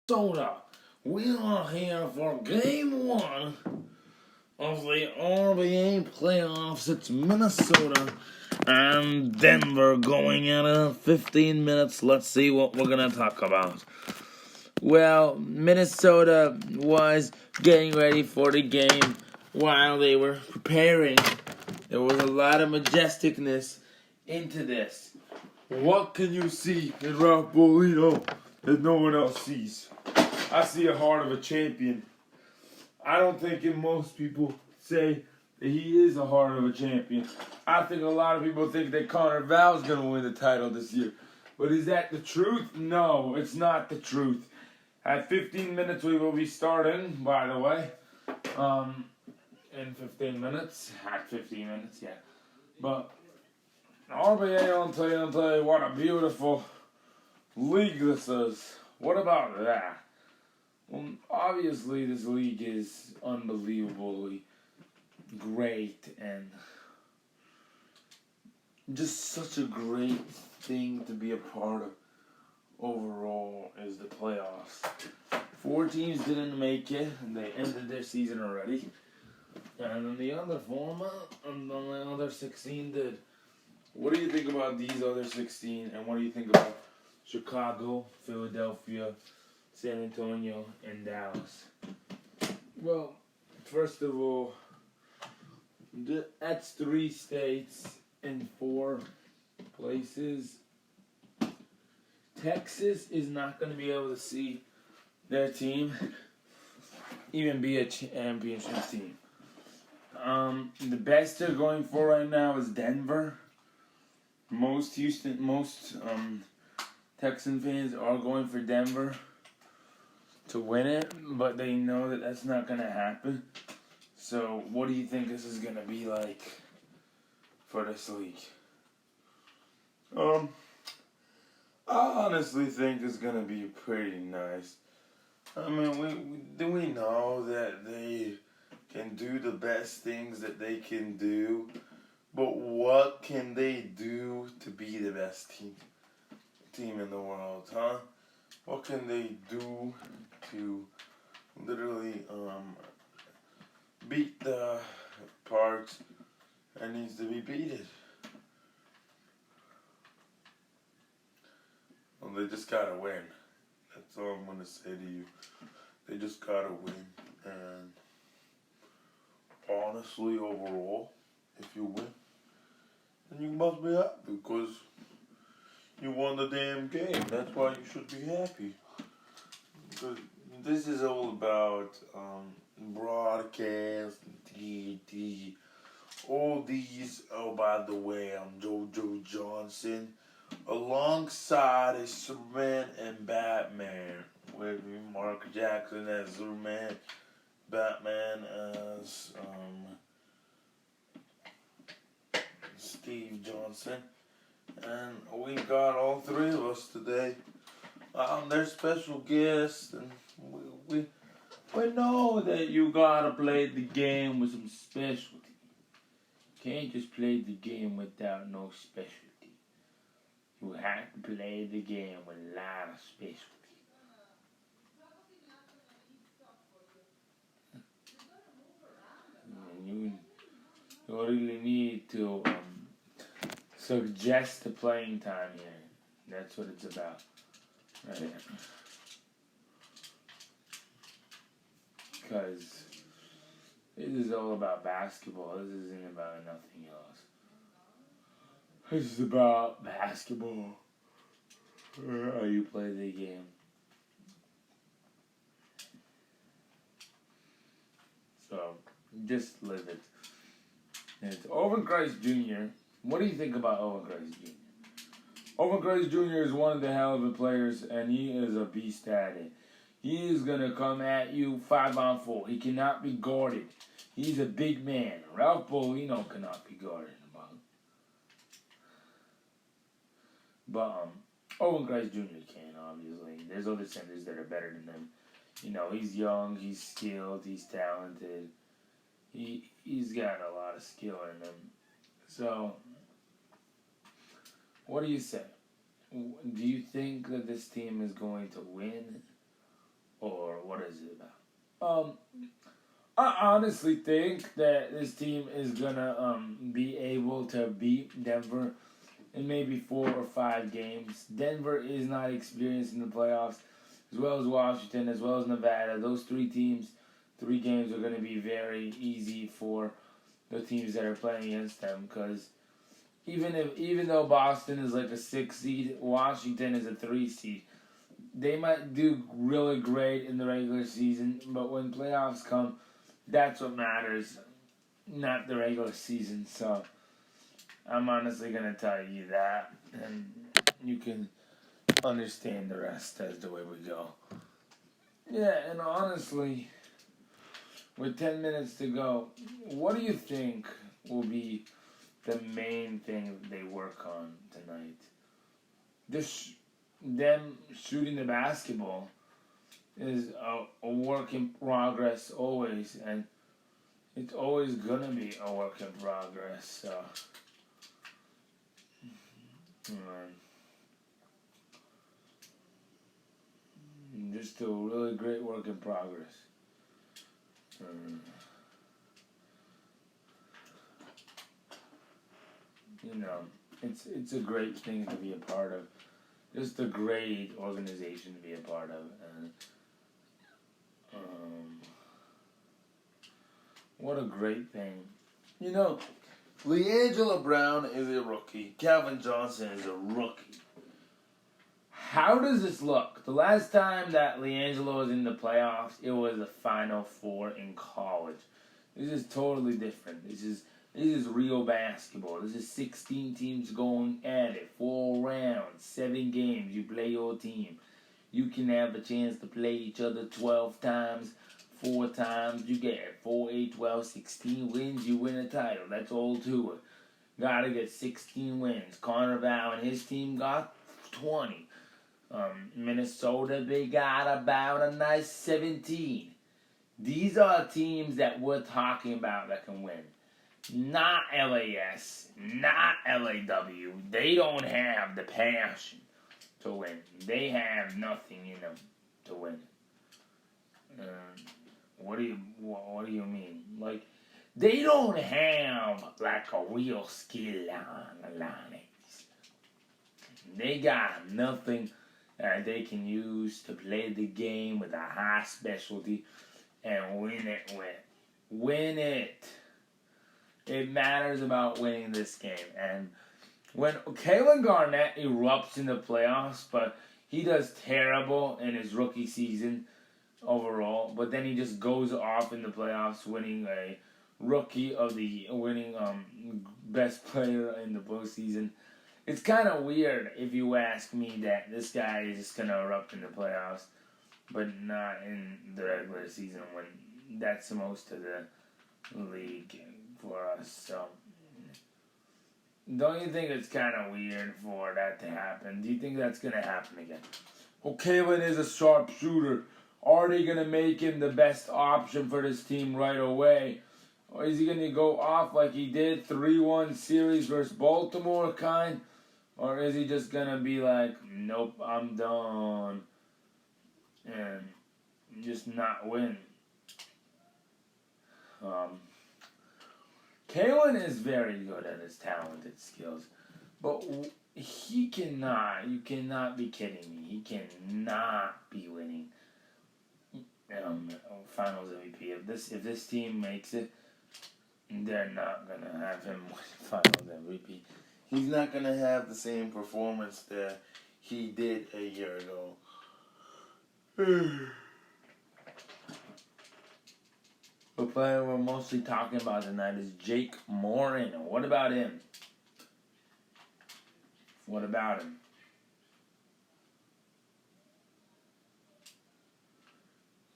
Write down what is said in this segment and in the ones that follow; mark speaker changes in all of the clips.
Speaker 1: Minnesota. We are here for game one of the RBA playoffs. It's Minnesota and Denver going at it. 15 minutes. Let's see what we're going to talk about. Well, Minnesota was getting ready for the game while they were preparing. There was a lot of majesticness into this. What can you see in Ralph Bolino that no one else sees? I see a heart of a champion. I don't think most people say that he is a heart of a champion. I think a lot of people think that Connor Val's going to win the title this year. But is that the truth? No, it's not the truth. At 15 minutes, we will be starting, by the way. In 15 minutes. At 15 minutes, yeah. But RBA, I'll tell you what a beautiful league this is. What about that? Well, obviously, this league is unbelievably great and just such a great thing to be a part of overall is the playoffs. 4 teams didn't make it, and they ended their season already. And in the other format, and the other 16 did. What do you think about these other 16, and what do you think about Chicago, Philadelphia, San Antonio, and Dallas? Well, first of all, that's 3 states in 4 places. Texas is not going to be able to see their team even be a championship team. The best they're going for right now is Denver. Most Texan fans are going for Denver to win it, but they know that that's not going to happen. So, what do you think this is going to be like for this league? I honestly think it's going to be pretty nice. I mean, we know that they can do the best things that they can do, but what can they do to be the best team in the world, huh? What can they do to literally beat the part that needs to be beaten? Well, they just gotta win. That's all I'm gonna say to you. They just gotta win. And honestly, overall, if you win, then you must be happy because you won the damn game. That's why you should be happy. Because this is all about broadcast, TV, all these. Oh, by the way, I'm JoJo Johnson, alongside a Superman and Batman, with Mark Jackson as Superman, Batman as Steve Johnson, and we got all 3 of us today. They're special guests, and we know that you gotta play the game with some specialty. Can't just play the game without no specialty. You have to play the game with a lot of specialty. And you really need to suggest the playing time here. That's what it's about. Right. Because this is all about basketball. This isn't about nothing else. This is about basketball. How you play the game. So, just live it. And it's Owen Christ Jr. What do you think about Owen Christ Jr.? Owen Christ Jr. is one of the hell of a players, and he is a beast at it. He is going to come at you 5-on-4. He cannot be guarded. He's a big man. Ralph Bolino cannot be guarded. But Owen Christ Jr. can, obviously. There's other centers that are better than him. You know, he's young, he's skilled, he's talented. He's got a lot of skill in him. So, what do you say? Do you think that this team is going to win? is it about? I honestly think that this team is gonna be able to beat Denver in maybe 4 or 5 games. Denver is not experienced in the playoffs, as well as Washington, as well as Nevada. Those 3 teams, 3 games are going to be very easy for the teams that are playing against them. Because even though Boston is like a 6 seed, Washington is a 3 seed. They might do really great in the regular season, but when playoffs come, that's what matters, not the regular season. So I'm honestly going to tell you that, and you can understand the rest as the way we go. Yeah, and honestly, with 10 minutes to go, what do you think will be the main thing that they work on tonight? Them shooting the basketball is a work in progress always, and it's always going to be a work in progress. So, just a really great work in progress. It's a great thing to be a part of. Just a great organization to be a part of. And what a great thing. LiAngelo Brown is a rookie. Calvin Johnson is a rookie. How does this look? The last time that LiAngelo was in the playoffs, it was the Final Four in college. This is totally different. This is real basketball. This is 16 teams going at it. 4 rounds, 7 games. You play your team. You can have a chance to play each other 12 times, 4 times. You get 4, 8, 12, 16 wins. You win a title. That's all to it. Gotta get 16 wins. Carnival and his team got 20. Minnesota, they got about a nice 17. These are teams that we're talking about that can win. Not LAS, not LAW. They don't have the passion to win. They have nothing in them to win. What do you mean? Like, they don't have like a real skill on the line. They got nothing that they can use to play the game with a high specialty and win it with. Win it. It matters about winning this game. And when Kalen Garnett erupts in the playoffs, but he does terrible in his rookie season overall, but then he just goes off in the playoffs, winning a winning best player in the postseason. It's kind of weird, if you ask me, that this guy is just going to erupt in the playoffs, but not in the regular season when that's most of the league for us. So, don't you think it's kind of weird for that to happen? Do you think that's going to happen again? Well, Kalen is a sharp shooter. Are they going to make him the best option for this team right away? Or is he going to go off like he did 3-1 series versus Baltimore kind? Or is he just going to be like, nope, I'm done, and just not win? Kalen is very good at his talented skills, but you cannot be kidding me. He cannot be winning Finals MVP. If this team makes it, they're not going to have him win Finals MVP. He's not going to have the same performance that he did a year ago. The player we're mostly talking about tonight is Jake Morin. What about him?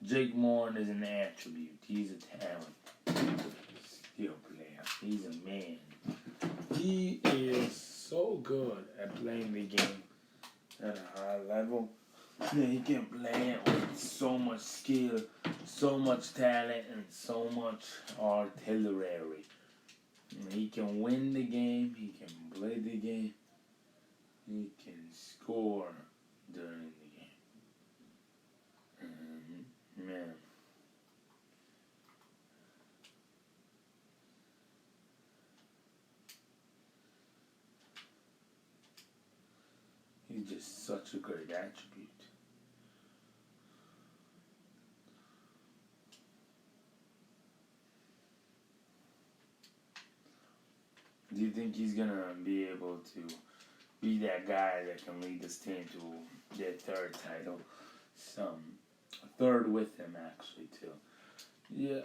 Speaker 1: Jake Morin is an attribute. He's a talent. Skill player. He's a man. He is so good at playing the game at a high level. Yeah, he can play it with so much skill, so much talent, and so much artillery. He can win the game. He can play the game. He can score during the game. And, man, He's just such a great attribute. Do you think he's gonna be able to be that guy that can lead this team to their third title? Third with him actually too. Yeah,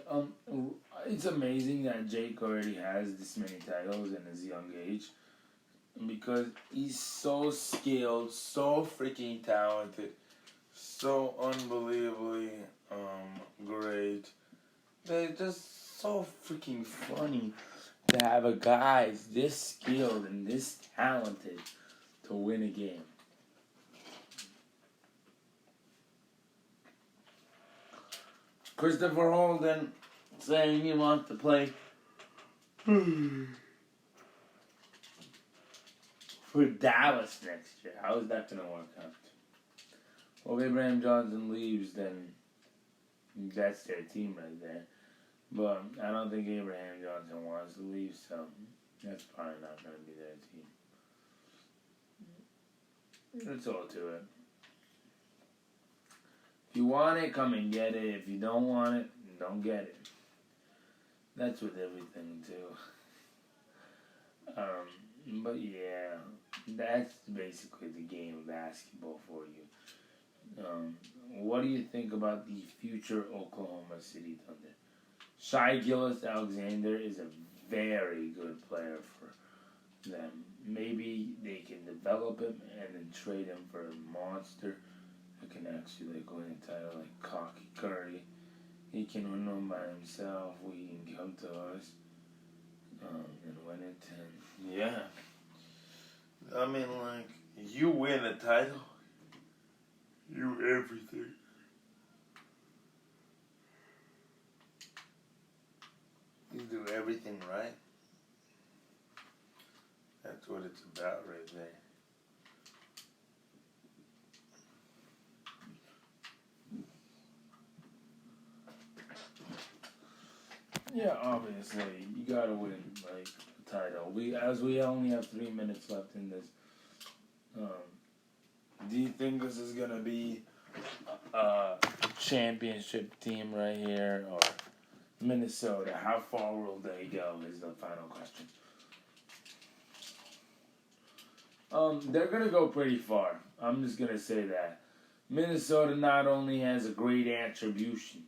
Speaker 1: it's amazing that Jake already has this many titles in his young age because he's so skilled, so freaking talented, so unbelievably great. They're just so freaking funny to have a guy this skilled and this talented to win a game. Christopher Holden saying he wants to play for Dallas next year. How is that going to work out? Well, if Abraham Johnson leaves, then that's their team right there. But I don't think Abraham Johnson wants to leave, so that's probably not going to be their team. That's all to it. If you want it, come and get it. If you don't want it, don't get it. That's with everything, too. But yeah, that's basically the game of basketball for you. What do you think about the future Oklahoma City Thunder? Shai Gilgeous-Alexander is a very good player for them. Maybe they can develop him and then trade him for a monster who can actually win a title like Cocky Curry. He can win them by himself. We can come to us and win it. And yeah. I mean, you win a title, you everything. You do everything right. That's what it's about right there. Yeah, obviously, you gotta win a title. We only have 3 minutes left in this. Do you think this is gonna be a championship team right here, or Minnesota? How far will they go? Is the final question. They're gonna go pretty far. I'm just gonna say that. Minnesota not only has a great attribution,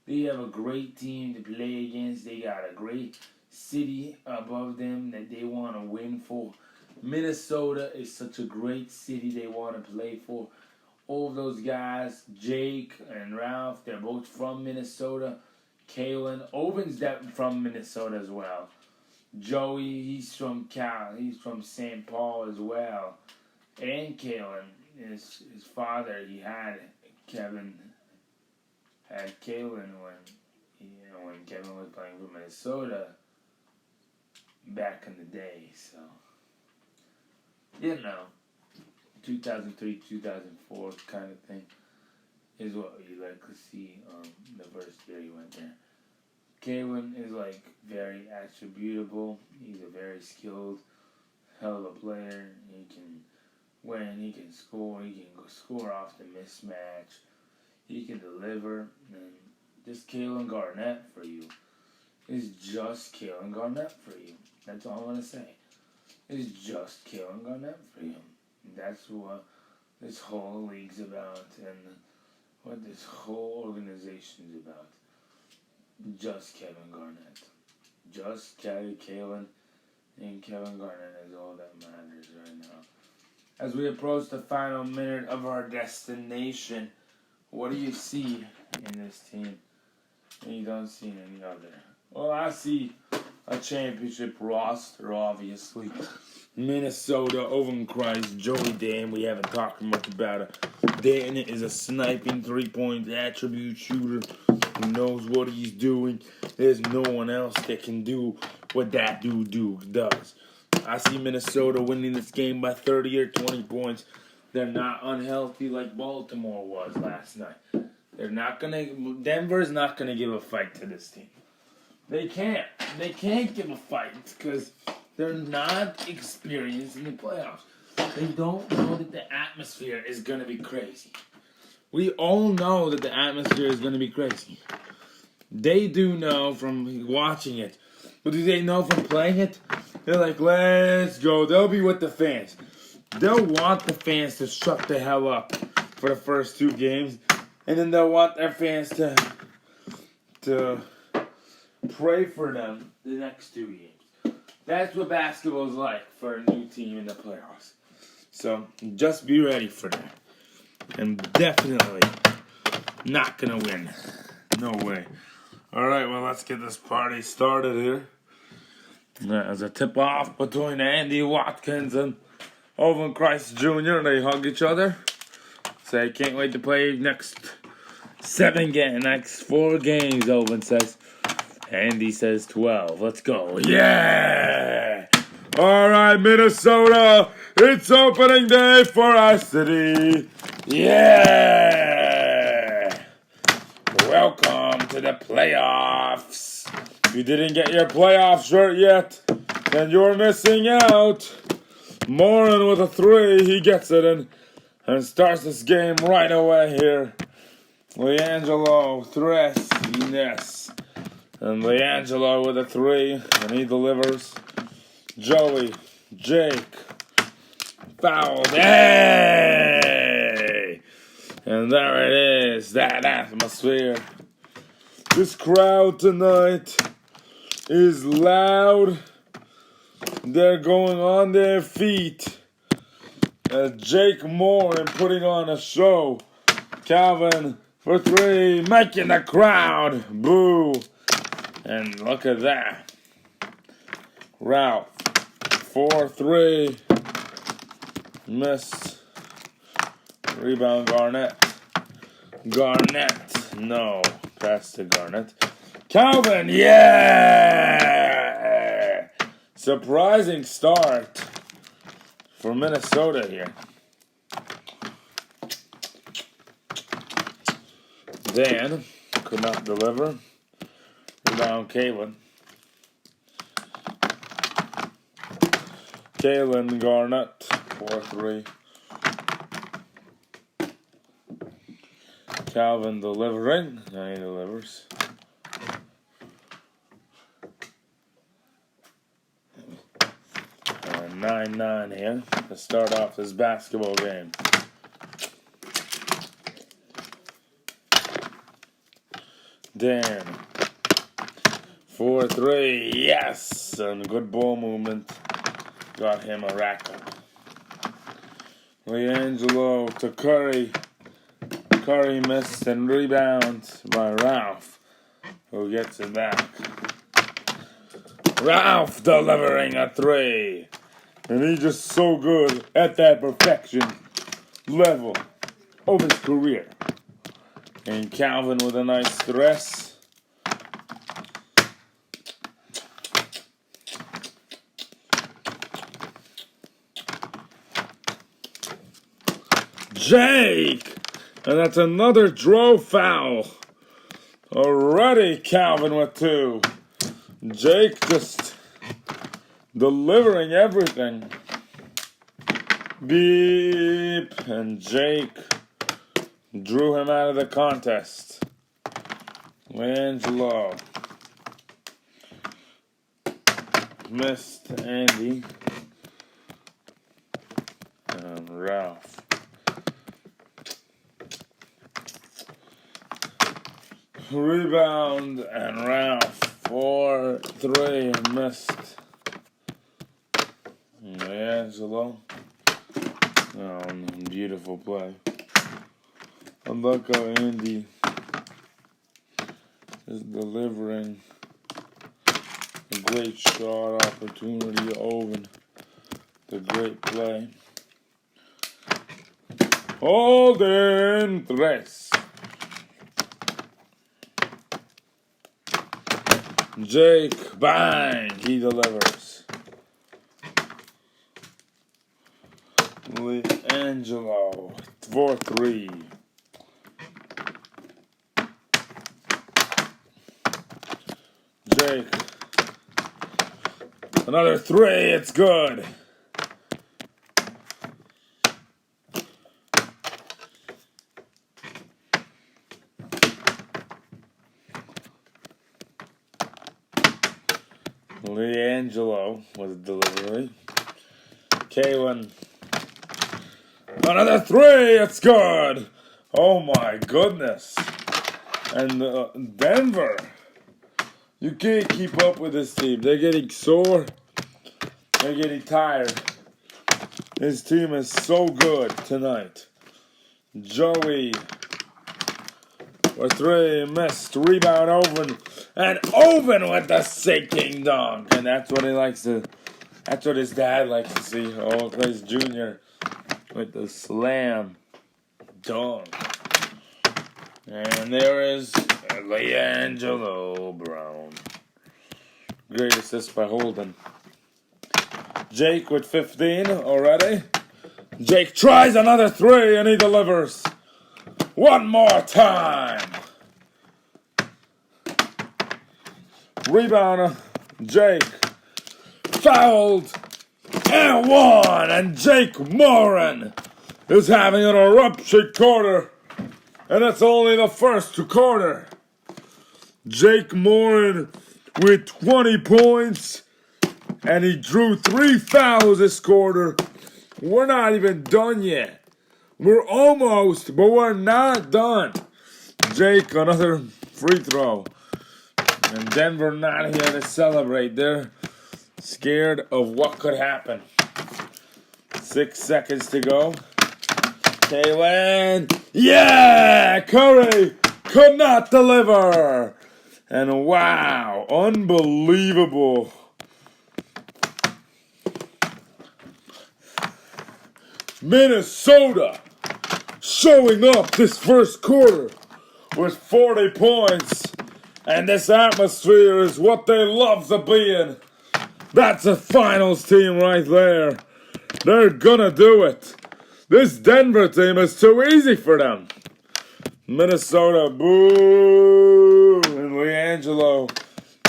Speaker 1: they have a great team to play against. They got a great city above them that they want to win for. Minnesota is such a great city they want to play for. All of those guys, Jake and Ralph, they're both from Minnesota. Kalen, Owen's from Minnesota as well. Joey, he's from St. Paul as well. And Kalen, his father, he had Kevin. Had Kalen when Kevin was playing for Minnesota back in the day. So 2003, 2004 kind of thing is what you like to see. The first year he went there. Kalen is very attributable. He's a very skilled, hell of a player. He can win. He can score. He can go score off the mismatch. He can deliver, and just Kalen Garnett for you is just Kalen Garnett for you. That's all I'm going to say. It's just Kalen Garnett for you. And that's what this whole league's about and what this whole organization's about. Just Kevin Garnett. Just Kalen and Kevin Garnett is all that matters right now. As we approach the final minute of our destination, what do you see in this team that you don't see in any other? Well, I see a championship roster, obviously. Minnesota, Owen Christ, Joey Dan, we haven't talked much about it. Dan is a sniping three-point attribute shooter who knows what he's doing. There's no one else that can do what that dude does. I see Minnesota winning this game by 30 or 20 points. They're not unhealthy like Baltimore was last night. Denver's not gonna give a fight to this team. They can't. They can't give a fight because they're not experienced in the playoffs. They don't know that the atmosphere is going to be crazy. We all know that the atmosphere is going to be crazy. They do know from watching it. But do they know from playing it? They're like, let's go. They'll be with the fans. They'll want the fans to shut the hell up for the first 2 games. And then they'll want their fans to pray for them the next 2 games. That's what basketball is like for a new team in the playoffs. So just be ready for that. And definitely not going to win. No way. Alright, well, let's get this party started here. There's a tip-off between Andy Watkins and Owen Christ Jr. They hug each other. Say, can't wait to play next 4 games, Owen says. Andy says 12. Let's go. Yeah! Alright, Minnesota, it's opening day for our city. Yeah! Welcome to the playoffs. If you didn't get your playoff shirt yet, then you're missing out. Morin with a 3, he gets it in and starts this game right away here. LiAngelo, Tres, Ines. And LiAngelo with a 3, and he delivers. Joey, Jake, fouled. Hey! And there it is, that atmosphere. This crowd tonight is loud. They're going on their feet. Jake Moore and putting on a show. Calvin for 3, making the crowd boo. And look at that. Ralph, 4-3. Missed. Rebound, Garnett. Garnett, no. Pass to Garnett. Calvin, yeah! Surprising start for Minnesota here. Dan could not deliver. Rebound, Kalen. Kalen Garnett, 4-3. Calvin delivering. Now he delivers. And 9-9 here to start off this basketball game. Dan. 4-3. Yes! And good ball movement. Got him a rack up. LiAngelo to Curry. Curry missed and rebounds by Ralph, who gets it back. Ralph delivering a 3. And he's just so good at that perfection level of his career. And Calvin with a nice stress. Jake! And that's another draw foul. Already Calvin with 2. Jake just delivering everything. Beep. And Jake drew him out of the contest. LiAngelo. Missed Andy. And Ralph. Rebound and Ralph 4-3 missed. LiAngelo. Oh, beautiful play. And look how Andy is delivering a great shot opportunity. Owen, the great play. Holden Tres. Jake, bang, he delivers. LiAngelo, 4-3. Jake, another 3, it's good. LeAngelo with delivery. Kalen. Another three. It's good. Oh my goodness. And Denver. You can't keep up with this team. They're getting sore. They're getting tired. This team is so good tonight. Joey. For three. Missed. Rebound Oven. And Oven with the sinking dunk. And that's what he likes to... That's what his dad likes to see. Oh, Clays Jr. with the slam dunk. And there is LeAngelo Brown. Great assist by Holden. Jake with 15 already. Jake tries another three and he delivers. One more time. Rebound, Jake. Fouled. And one. And Jake Moran is having an eruption quarter. And that's only the first quarter. Jake Moran with 20 points. And he drew 3 fouls this quarter. We're not even done yet. We're almost, but we're not done. Jake, another free throw. And Denver not here to celebrate. They're scared of what could happen. 6 seconds to go. Kalen. Yeah! Curry could not deliver. And wow, unbelievable. Minnesota showing up this first quarter with 40 points. And this atmosphere is what they love to be in. That's a finals team right there. They're gonna do it. This Denver team is too easy for them. Minnesota, boo. And LeAngelo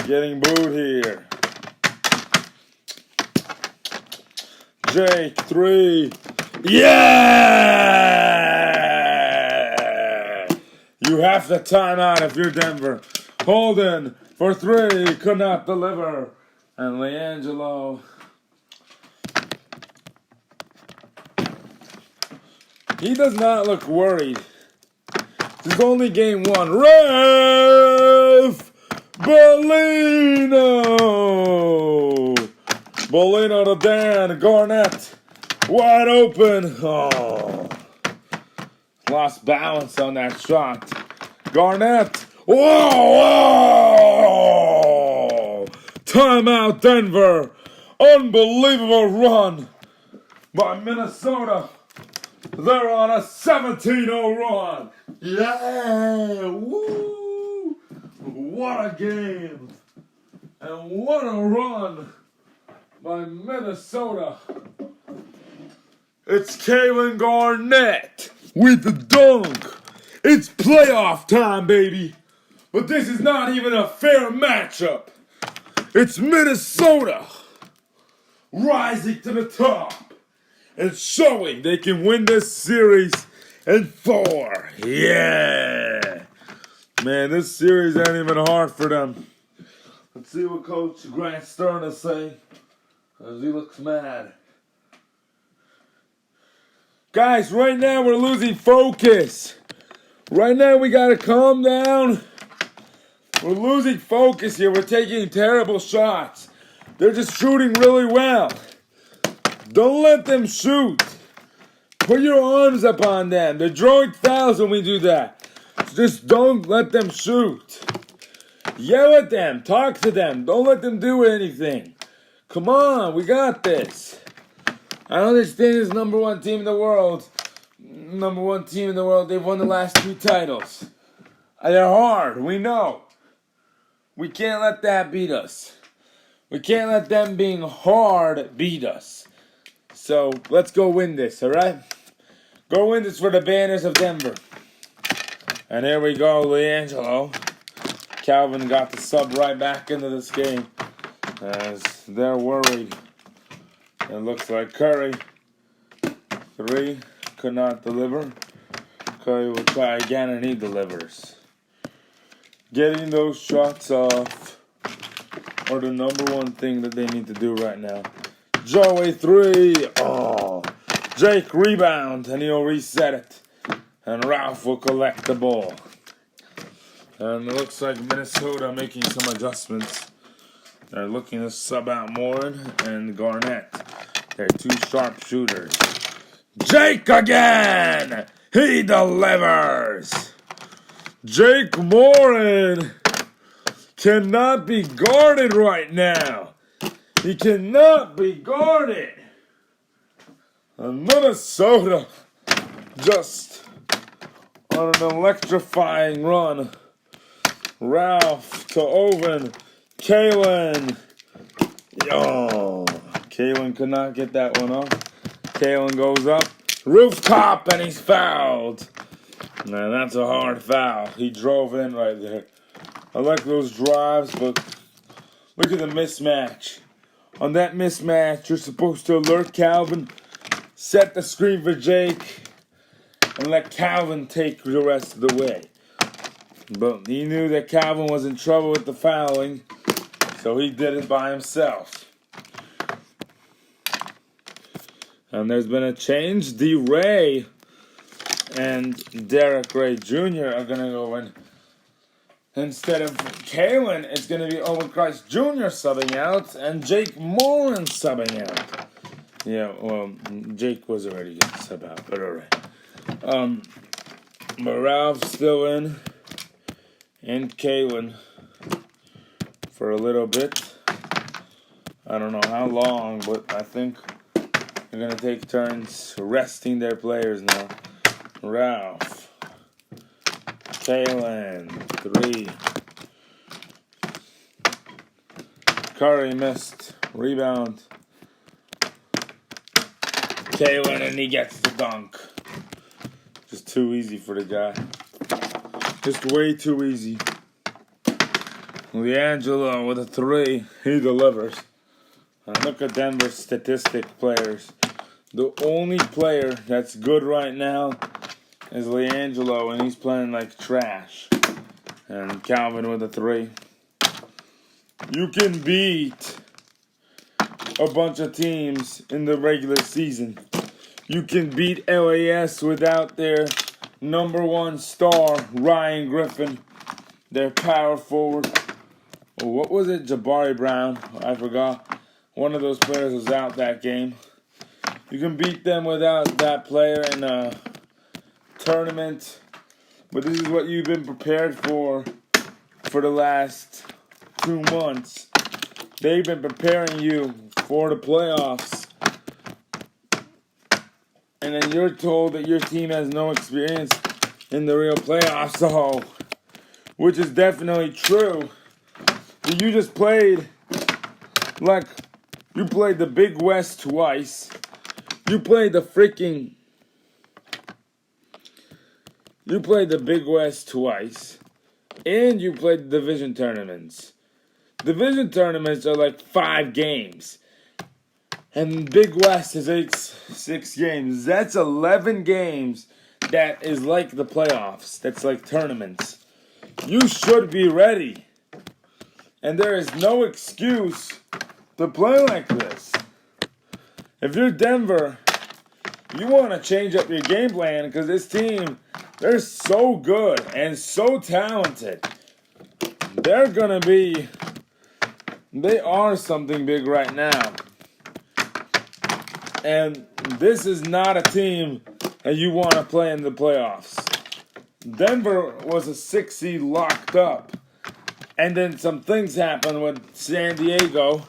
Speaker 1: getting booed here. Jake, 3. Yeah! You have to time out if you're Denver. Holden for 3, could not deliver. And LeAngelo. He does not look worried. This is only game 1. Ref Bellino! Bellino to Dan. Garnett. Wide open. Oh. Lost balance on that shot. Garnett. Whoa! Whoa! Timeout, Denver. Unbelievable run by Minnesota. They're on a 17-0 run. Yeah! Woo! What a game. And what a run by Minnesota. It's Kalen Garnett with the dunk. It's playoff time, baby. But this is not even a fair matchup. It's Minnesota rising to the top and showing they can win this series in 4. Yeah. Man, this series ain't even hard for them. Let's see what Coach Grant Stern is saying, as he looks mad. Guys, right now we're losing focus. Right now we gotta calm down. We're losing focus here. We're taking terrible shots. They're just shooting really well. Don't let them shoot. Put your arms up on them. They're drawing fouls when we do that. Just don't let them shoot. Yell at them. Talk to them. Don't let them do anything. Come on, we got this. I understand this number 1 team in the world. Number 1 team in the world. They've won the last 2 titles. They're hard. We know. We can't let that beat us. We can't let them being hard beat us. So let's go win this, all right? Go win this for the banners of Denver. And here we go, LeAngelo. Calvin got the sub right back into this game as they're worried. It looks like Curry. 3, could not deliver. Curry will try again and he delivers. Getting those shots off. are the number one thing that they need to do right now. Joey 3. Oh. Jake rebound, and he'll reset it. And Ralph will collect the ball. And it looks like Minnesota making some adjustments. They're looking to sub out Morin and Garnett. They're two sharp shooters. Jake again! He delivers! Jake Morin cannot be guarded right now. He cannot be guarded. And Minnesota just on an electrifying run. Ralph to Owen. Kalen. Oh, Kalen could not get that one off. Kalen goes up. Rooftop, and he's fouled. Man, that's a hard foul. He drove in right there. I like those drives, but look at the mismatch. On that mismatch, you're supposed to alert Calvin, set the screen for Jake, and let Calvin take the rest of the way. But he knew that Calvin was in trouble with the fouling, so he did it by himself. And there's been a change. D-Ray and Derek Ray Jr. are going to go in. Instead of Kalen, it's going to be Owen Christ Jr. subbing out and Jake Morin subbing out. Yeah, well, Jake was already going to sub out, but alright. But Ralph's still in. And Kalen for a little bit. I don't know how long, but I think they're going to take turns resting their players now. Ralph. Kalen. 3. Curry missed. Rebound. Kalen, and he gets the dunk. Just too easy for the guy. Just way too easy. LiAngelo with a 3. He delivers. And look at Denver's statistic players. The only player that's good right now is LiAngelo, and he's playing like trash. And Calvin with a 3. You can beat a bunch of teams in the regular season. You can beat LAS without their number one star, Ryan Griffin, their power forward. Oh, what was it? Jabari Brown. I forgot. One of those players was out that game. You can beat them without that player in a tournament. But this is what you've been prepared for the last 2 months. They've been preparing you for the playoffs. And then you're told that your team has no experience in the real playoffs. So, which is definitely true. You just played you played the Big West twice. You played the Big West twice. And you played the division tournaments. Division tournaments are like 5 games. And Big West is 6 games. That's 11 games. That is like the playoffs. That's like tournaments. You should be ready. And there is no excuse to play like this. If you're Denver, you want to change up your game plan because this team, they're so good and so talented. They are something big right now. And this is not a team that you want to play in the playoffs. Denver was a 6 seed locked up. And then some things happened with San Diego.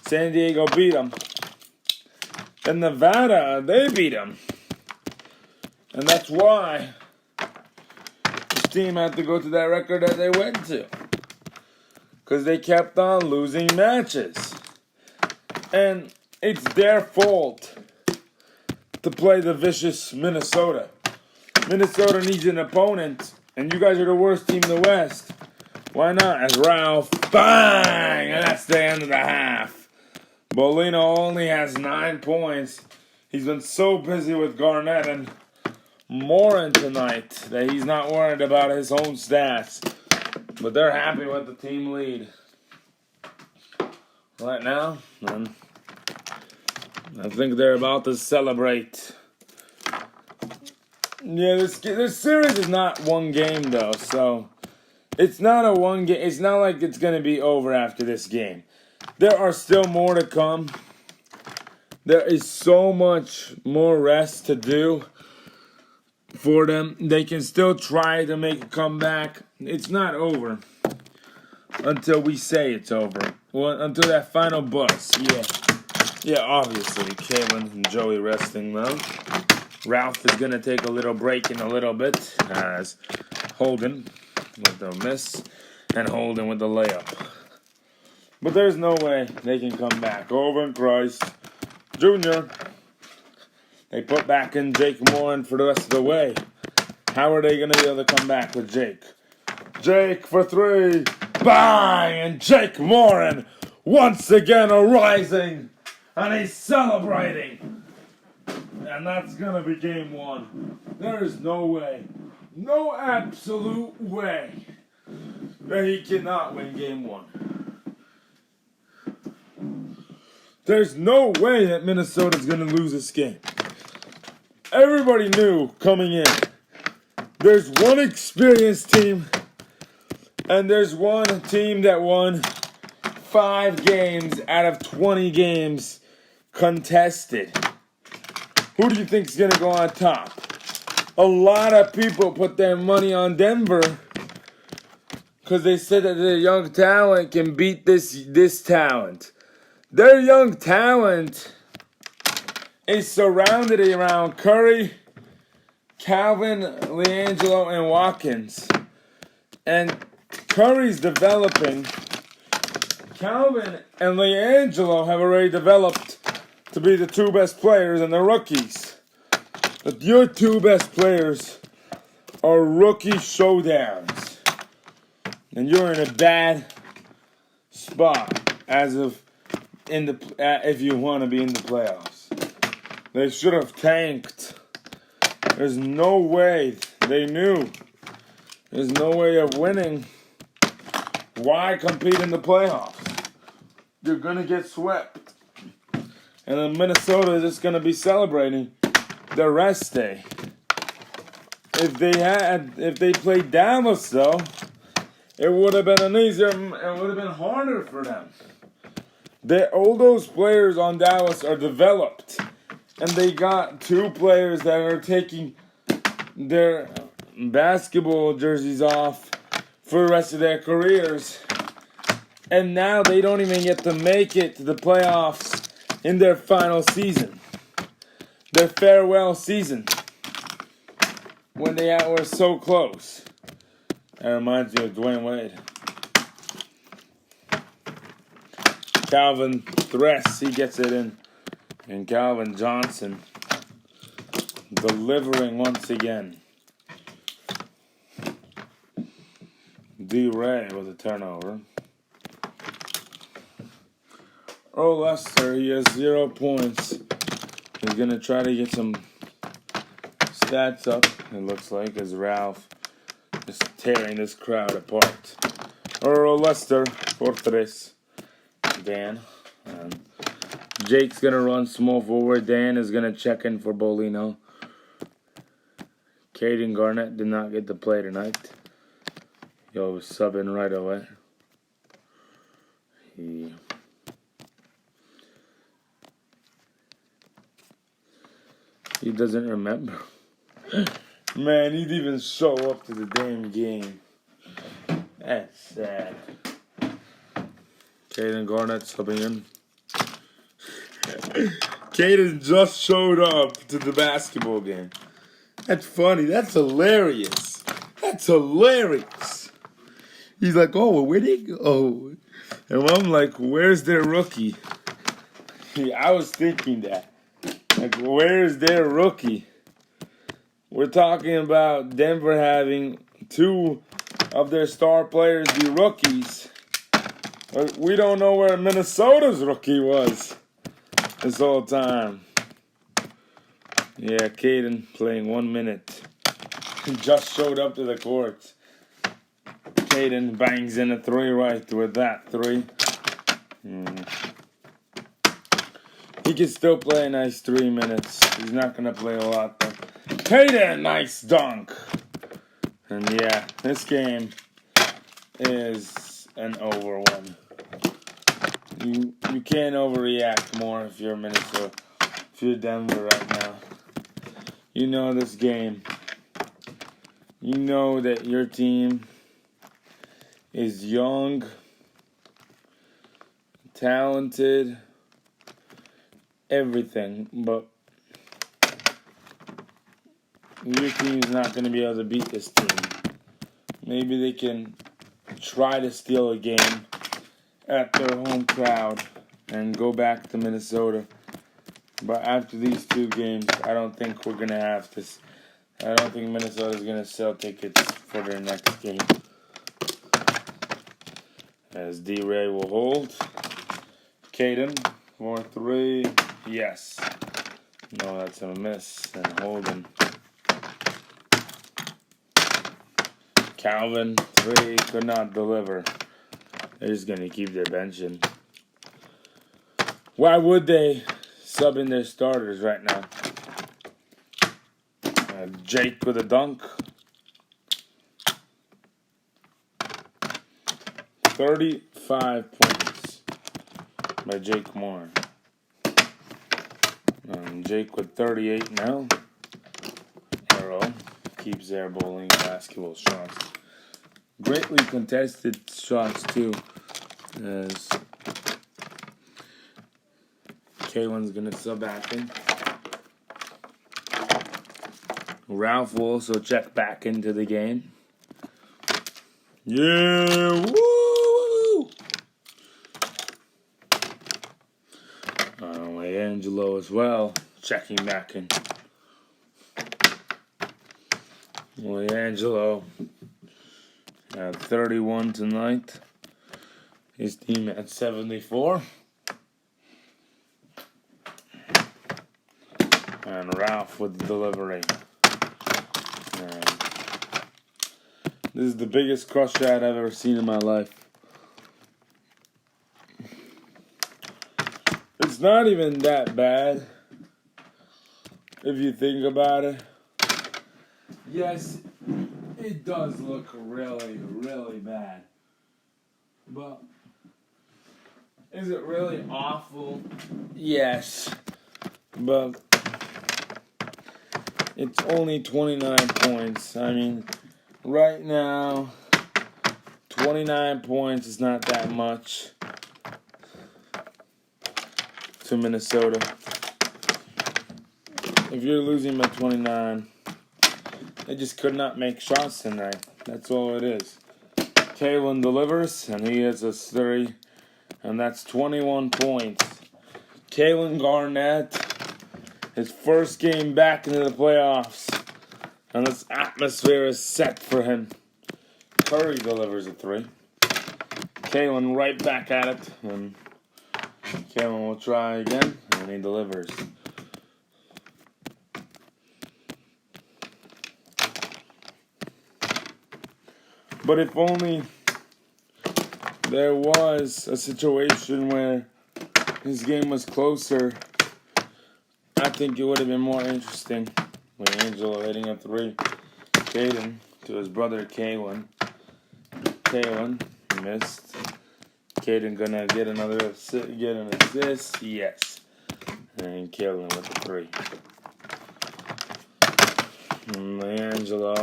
Speaker 1: San Diego beat them. And Nevada, they beat them. And that's why this team had to go to that record that they went to. Because they kept on losing matches. And it's their fault to play the vicious Minnesota. Minnesota needs an opponent. And you guys are the worst team in the West. Why not? As Ralph, bang! And that's the end of the half. Bolino only has 9 points. He's been so busy with Garnett and Morin tonight that he's not worried about his own stats. But they're happy with the team lead. right now, and I think they're about to celebrate. Yeah, this series is not one game though, so it's not a one game. It's not like it's gonna be over after this game. There are still more to come. There is so much more rest to do for them. They can still try to make a comeback. It's not over until we say it's over. Well, until that final buzz. Yeah, obviously. Kaylin and Joey resting though. Ralph is going to take a little break in a little bit as Holden with the miss and Holden with the layup. But there's no way they can come back. Over Christ Jr. They put back in Jake Morin for the rest of the way. How are they going to be able to come back with Jake? Jake for three. Bang! And Jake Morin once again arising. And he's celebrating. And that's going to be game one. There is no way, no absolute way that he cannot win game one. There's no way that Minnesota's going to lose this game. Everybody knew coming in. There's one experienced team, and there's one team that won 5 games out of 20 games contested. Who do you think is going to go on top? A lot of people put their money on Denver because they said that their young talent can beat this talent. Their young talent is surrounded around Curry, Calvin, LiAngelo, and Watkins. And Curry's developing. Calvin and LiAngelo have already developed to be the 2 best players and the rookies. But your 2 best players are rookie showdowns. And you're in a bad spot if you want to be in the playoffs. They should have tanked. There's no way. They knew. There's no way of winning. Why compete in the playoffs? You're going to get swept. And then Minnesota is just going to be celebrating their rest day. If they played Dallas though, it would have been it would have been harder for them. All those players on Dallas are developed. And they got 2 players that are taking their basketball jerseys off for the rest of their careers. And now they don't even get to make it to the playoffs in their final season. Their farewell season. When they were so close. That reminds me of Dwayne Wade. Calvin Thress, he gets it in. And Calvin Johnson delivering once again. D-Ray with a turnover. Earl Lester, he has 0 points. He's going to try to get some stats up, it looks like, as Ralph is tearing this crowd apart. Earl Lester, for 3. Dan. And Jake's going to run small forward. Dan is going to check in for Bolino. Caden Garnett did not get to play tonight. He'll sub in right away. He doesn't remember. Man, he'd even show up to the damn game. That's sad. Caden Garnett subbing in. Caden just showed up to the basketball game. That's funny. That's hilarious. That's hilarious. He's like, oh, where'd he go? And I'm like, where's their rookie? I was thinking that. Like, where's their rookie? We're talking about Denver having 2 of their star players be rookies. But we don't know where Minnesota's rookie was this whole time. Yeah, Caden playing 1 minute. He just showed up to the court. Caden bangs in a 3 right with that 3. He can still play a nice 3 minutes. He's not going to play a lot, though. Hayden, nice dunk. And yeah, this game is an over one. You can't overreact more if you're Minnesota. If you're Denver right now. You know this game. You know that your team is young, talented, everything, but your team's not going to be able to beat this team. Maybe they can try to steal a game at their home crowd and go back to Minnesota. But after these 2 games, I don't think we're going to have this. I don't think Minnesota's going to sell tickets for their next game. As D-Ray will hold. Caden, 4-3. Yes. No, that's a miss. And Holden. Calvin, 3. Could not deliver. They're just going to keep their benching. Why would they sub in their starters right now? Jake with a dunk. 35 points by Jake Moore. Jake with 38 now. Arrow keeps airbowling basketball shots. Greatly contested shots too. As Kalen's gonna sub back in. Ralph will also check back into the game. Yeah, woo! Angelo as well, checking back in. Angelo at 31 tonight. His team at 74. And Ralph with the delivery. This is the biggest crush shot I've ever seen in my life. It's not even that bad, if you think about it. Yes, it does look really, really bad. But is it really awful? Yes. But it's only 29 points. I mean, right now, 29 points is not that much to Minnesota. If you're losing by 29, they just could not make shots tonight. That's all it is. Kalen delivers, and he hits a 3, and that's 21 points. Kalen Garnett, his first game back into the playoffs, and this atmosphere is set for him. Curry delivers a 3. Kalen right back at it, and Kalen will try again, and he delivers. But if only there was a situation where his game was closer, I think it would have been more interesting. With Angelo hitting a 3. Caden to his brother Kalen. Kalen missed. Caden gonna get an assist. Yes. And Kalen with the 3. And Angelo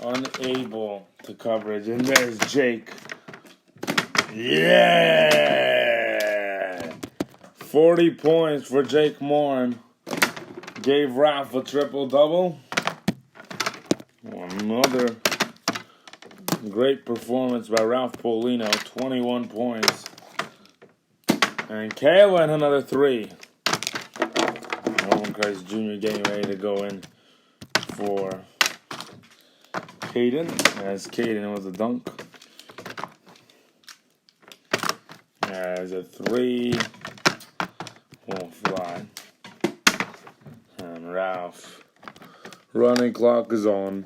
Speaker 1: unable to coverage. And there's Jake. Yeah! 40 points for Jake Moore. Gave Ralph a triple-double. Another great performance by Ralph Polino. 21 points. And Kalen another 3. Norman Christ Jr. getting ready to go in for Caden. As Caden with a dunk. As a 3. Won't fly. And Ralph. Running clock is on.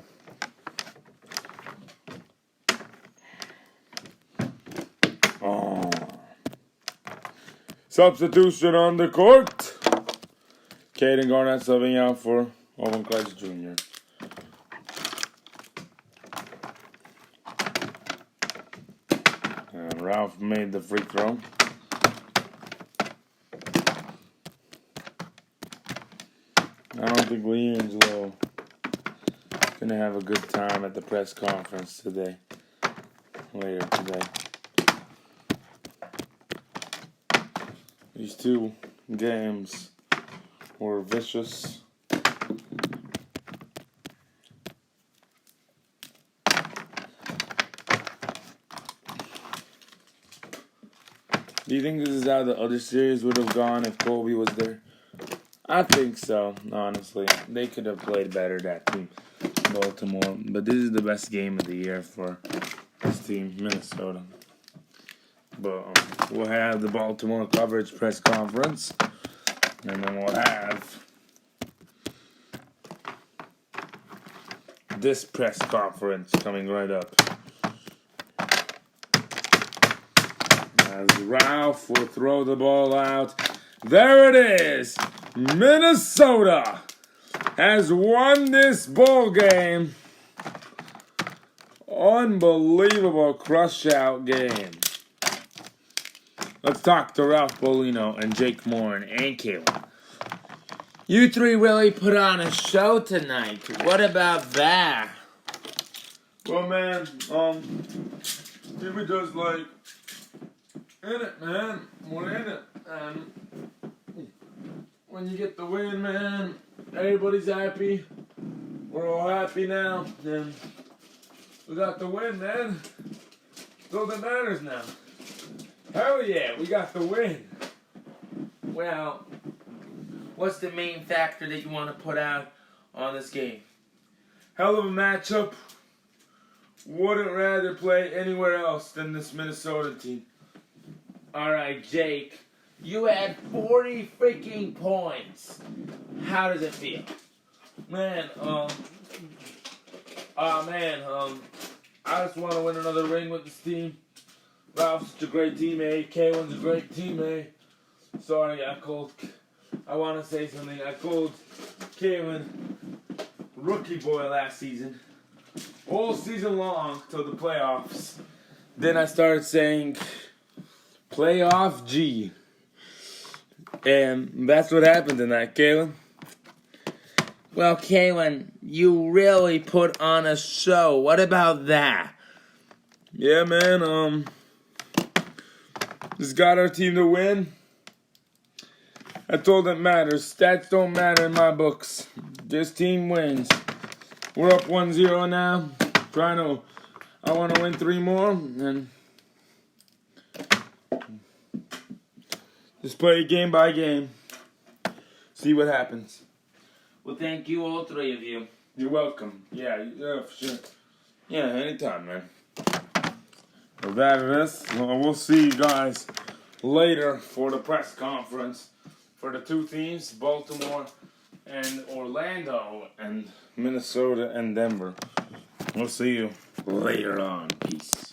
Speaker 1: Oh. Substitution on the court. Caden Garnett subbing out for Owen Christ Jr. And Ralph made the free throw. I don't think Leangelo is going to have a good time at the press conference today. Later today. These two games were vicious. Do you think this is how the other series would have gone if Kobe was there? I think so, honestly. They could have played better, that team, Baltimore. But this is the best game of the year for this team, Minnesota. But we'll have the Baltimore coverage press conference. And then we'll have this press conference coming right up. As Ralph will throw the ball out. There it is! Minnesota has won this ball game. Unbelievable crush-out game. Let's talk to Ralph Bolino and Jake Moore and Caleb. You three really put on a show tonight. What about that?
Speaker 2: Well, man, we were just like in it, man. We're in it, and when you get the win, man, everybody's happy. We're all happy now, and we got the win, man. That's all that matters now. Hell yeah, we got the win.
Speaker 1: Well, what's the main factor that you want to put out on this game?
Speaker 2: Hell of a matchup. Wouldn't rather play anywhere else than this Minnesota team.
Speaker 1: Alright, Jake. You had 40 freaking points. How does it feel?
Speaker 2: Man, I just want to win another ring with this team. Ralph's such a great teammate. Kaylin's a great teammate. Sorry, I want to say something. I called Kaylin rookie boy last season. All season long till the playoffs. Then I started saying playoff G. And that's what happened tonight, Kaylin.
Speaker 1: Well, Kaylin, you really put on a show. What about that?
Speaker 2: Yeah, man, just got our team to win. That's all that matters. Stats don't matter in my books. This team wins. We're up 1-0 now. I want to win 3 more, and just play game by game. See what happens.
Speaker 1: Well, thank you, all three of you.
Speaker 2: You're welcome. Yeah, for sure. Yeah, anytime, man. Well, that is. Well, we'll see you guys later for the press conference for the two teams, Baltimore and Orlando, and Minnesota and Denver. We'll see you later on. Peace.